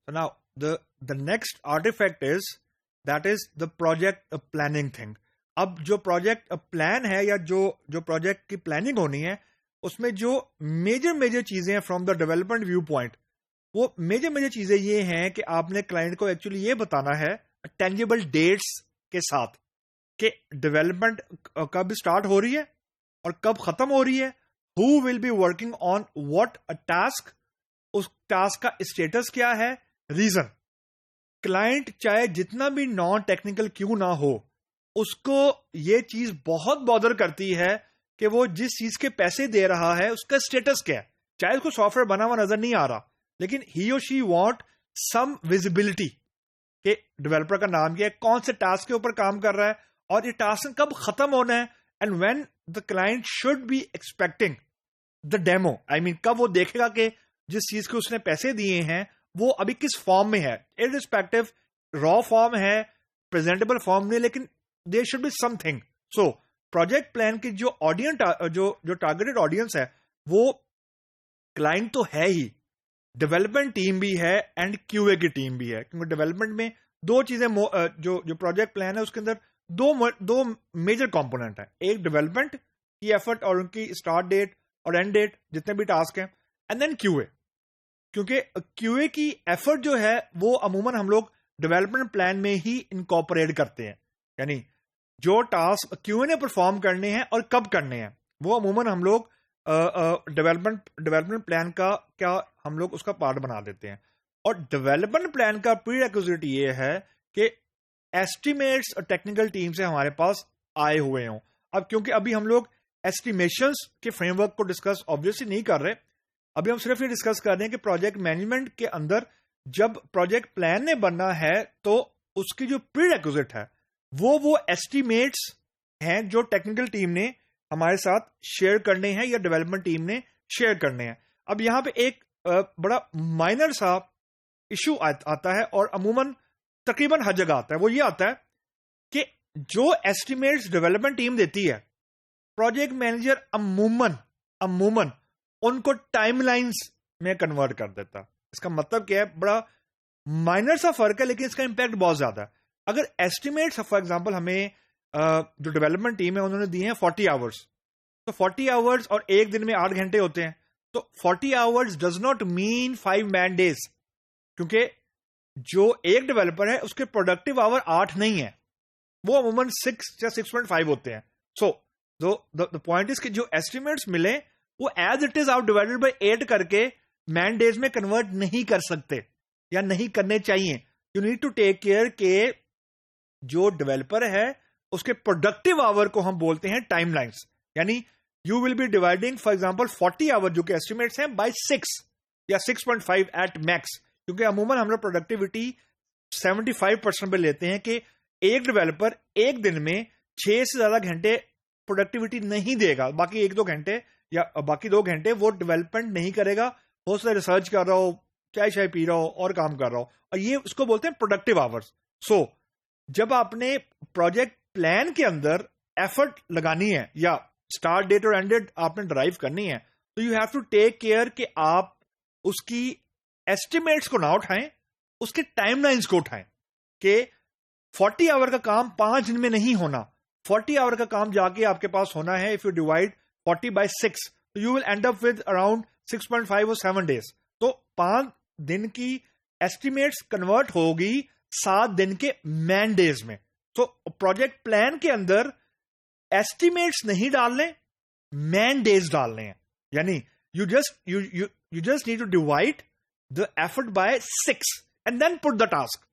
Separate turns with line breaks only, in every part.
So now the next artifact is that is the project planning thing. अब जो project plan है या जो प्रोजेक्ट की प्लानिंग होनी है उसमें जो मेजर चीजें हैं from the development view point, वो मेजर चीजें ये हैं कि आपने क्लाइंट को एक्चुअली ये बताना है टेंजिबल डेट्स के साथ कि डेवलपमेंट कब स्टार्ट हो रही है और कब खत्म हो रही है, who will be working on what a task, उस टास्क का स्टेटस क्या है, रीजन। क्लाइंट चाहे जितना भी नॉन टेक्निकल क्यों ना हो, उसको ये चीज बहुत बॉदर करती है कि वो जिस चीज के पैसे दे रहा है उसका स्टेटस क्या है। चाहे उसको सॉफ्टवेयर बना हुआ नजर नहीं आ रहा, लेकिन ही और शी वांट सम विजिबिलिटी कि डेवलपर का नाम क्या है, कौन से टास्क के ऊपर काम कर रहा है और ये टास्क कब खत्म होना है, and when the client should be expecting the demo. I mean कब वो देखेगा कि जिस चीज के उसने पैसे दिए हैं वो अभी किस फॉर्म में है, इररिस्पेक्टिव रॉ फॉर्म है, प्रेजेंटेबल फॉर्म नहीं, लेकिन there should be something. So project plan की जो ऑडियंस जो टारगेटेड ऑडियंस है वो क्लाइंट तो है ही, डेवलपमेंट टीम भी है एंड क्यूए की टीम भी है, क्योंकि डेवलपमेंट में दो चीजें जो प्रोजेक्ट प्लान है उसके अंदर दो मेजर कंपोनेंट है, एक डेवलपमेंट की एफर्ट और उनकी स्टार्ट डेट और एंड डेट जितने भी टास्क हैं, एंड देन क्यूए। क्योंकि क्यूए की एफर्ट जो है वो अमूमन हम लोग डेवलपमेंट प्लान में ही इनकॉर्पोरेट करते हैं, यानी जो टास्क क्यूए ने परफॉर्म करने हैं और कब करने हैं वो अमूमन हम लोग डेवलपमेंट प्लान का क्या हम लोग उसका पार्ट बना देते हैं। और डेवलपमेंट प्लान का प्रीरेक्विजिट ये है कि एस्टिमेट्स और टेक्निकल टीम से हमारे पास आए हुए हों। अब क्योंकि अभी हम लोग एस्टिमेशंस के फ्रेमवर्क को डिस्कस ऑब्वियसली नहीं कर रहे, अभी हम सिर्फ ये डिस्कस कर रहे हैं कि प्रोजेक्ट मैनेजमेंट के अंदर जब प्रोजेक्ट प्लान ने बनना है तो उसकी जो प्रीरेक्विजिट है वो एस्टिमेट्स हैं जो टेक्निकल टीम ने हमारे साथ शेयर करने हैं या डेवलपमेंट टीम ने शेयर करने हैं। अब यहां पे एक बड़ा माइनर सा इशू आता है और अमूमन तकरीबन हर जगह आता है, वो ये आता है कि जो एस्टिमेट्स डेवलपमेंट टीम देती है प्रोजेक्ट मैनेजर अमूमन उनको टाइमलाइंस में कन्वर्ट कर देता। इसका मतलब क्या है, बड़ा माइनर सा फर्क है लेकिन इसका इंपैक्ट बहुत ज्यादा है। अगर एस्टिमेट्स फॉर एग्जांपल हमें जो डेवलपमेंट टीम है उन्होंने दिए हैं 40 आवर्स, तो 40 आवर्स और एक दिन में 8 घंटे होते हैं, तो 40 hours does not mean 5 man days, क्योंकि जो एक डेवलपर है उसके प्रोडक्टिव आवर 8 नहीं है, वो अमूमन 6 या 6.5 होते हैं। सो द पॉइंट इज कि जो एस्टिमेट्स मिले वो एज इट इज आप डिवाइडेड बाय 8 करके मैन डेज में कन्वर्ट नहीं कर सकते या नहीं करने चाहिए। You need to take care के जो डेवलपर है उसके प्रोडक्टिव आवर को हम बोलते हैं टाइमलाइंस, यानी you will be dividing for example 40 hour जो कि एस्टिमेट्स हैं बाय 6 या 6.5 एट मैक्स, क्योंकि अमूमन हम लोग प्रोडक्टिविटी 75% पे लेते हैं कि एक डेवलपर एक दिन में 6 से ज्यादा घंटे प्रोडक्टिविटी नहीं देगा, बाकी 1-2 घंटे या बाकी 2 घंटे वो डेवलपमेंट नहीं करेगा, हो सकता है रिसर्च कर रहा हो, चाय पी रहा हो और काम कर रहा हो, और ये उसको बोलते हैं प्रोडक्टिव आवर्स। सो जब आपने प्रोजेक्ट प्लान के अंदर एफर्ट लगानी है या स्टार्ट डेट और एंड डेट आपने ड्राइव करनी है, तो you have to take care कि आप उसकी एस्टिमेट्स को ना उठाएं, उसके टाइमलाइंस को उठाएं कि 40 आवर का काम 5 दिन में नहीं होना, 40 आवर का काम जाके आपके पास होना है। इफ यू डिवाइड 40 by 6 तो you will and up with around 6.5 और 7 डेज, तो 5 दिन की एस्टिमेट्स कन्वर्ट होगी 7 दिन के मैन डेज में। तो प्रोजेक्ट प्लान के अंदर एस्टिमेट्स नहीं डालने, मैन डेज डालने हैं, यानी you just need to divide the effort by 6 and then put the task,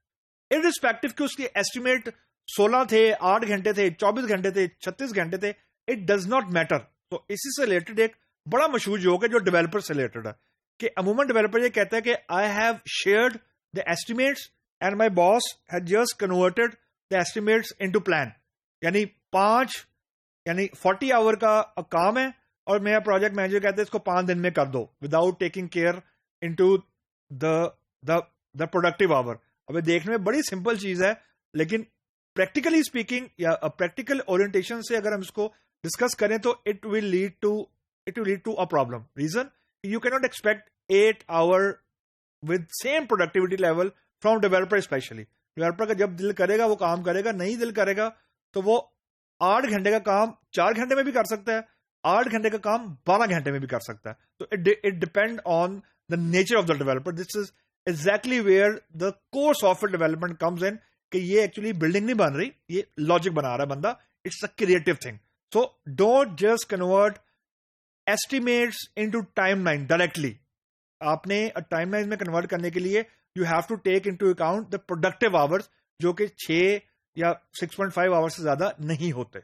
irrespective कि उसकी एस्टिमेट 16 थे, 8 घंटे थे, 24 घंटे थे, 36 घंटे थे, इट डज नॉट मैटर। तो इसी से रिलेटेड एक बड़ा मशहूर जोक है जो डेवलपर से रिलेटेड है कि अमूमन डेवलपर ये कहता है कि I have shared the estimates and my boss has just converted the estimates into plan, यानी 40 आवर का काम है और मेरा प्रोजेक्ट मैनेजर कहते हैं इसको 5 दिन में कर दो without taking care into the productive hour. अब ये देखने में बड़ी सिंपल चीज है, लेकिन प्रैक्टिकली स्पीकिंग या प्रैक्टिकल ओरिएंटेशन से अगर हम इसको डिस्कस करें तो it will lead to a problem. Reason, you can not expect 8 hour with same productivity level from developer especially. Developer का जब दिल करेगा वो काम करेगा, नहीं दिल करेगा तो वो 8 घंटे का काम 4 घंटे में भी कर सकता है, 8 घंटे का काम 12 घंटे में भी कर सकता है. तो it depend on the nature of the developer. This is exactly where the core software development comes in, कि ये एक्चुअली बिल्डिंग नहीं बन रही, ये लॉजिक बना रहा है बंदा. It's a creative thing. So don't just convert estimates into timeline directly. आपने टाइमलाइन में कन्वर्ट करने के लिए you have to take into account the productive hours, जो कि 6 या 6.5 आवर्स से ज्यादा नहीं होते.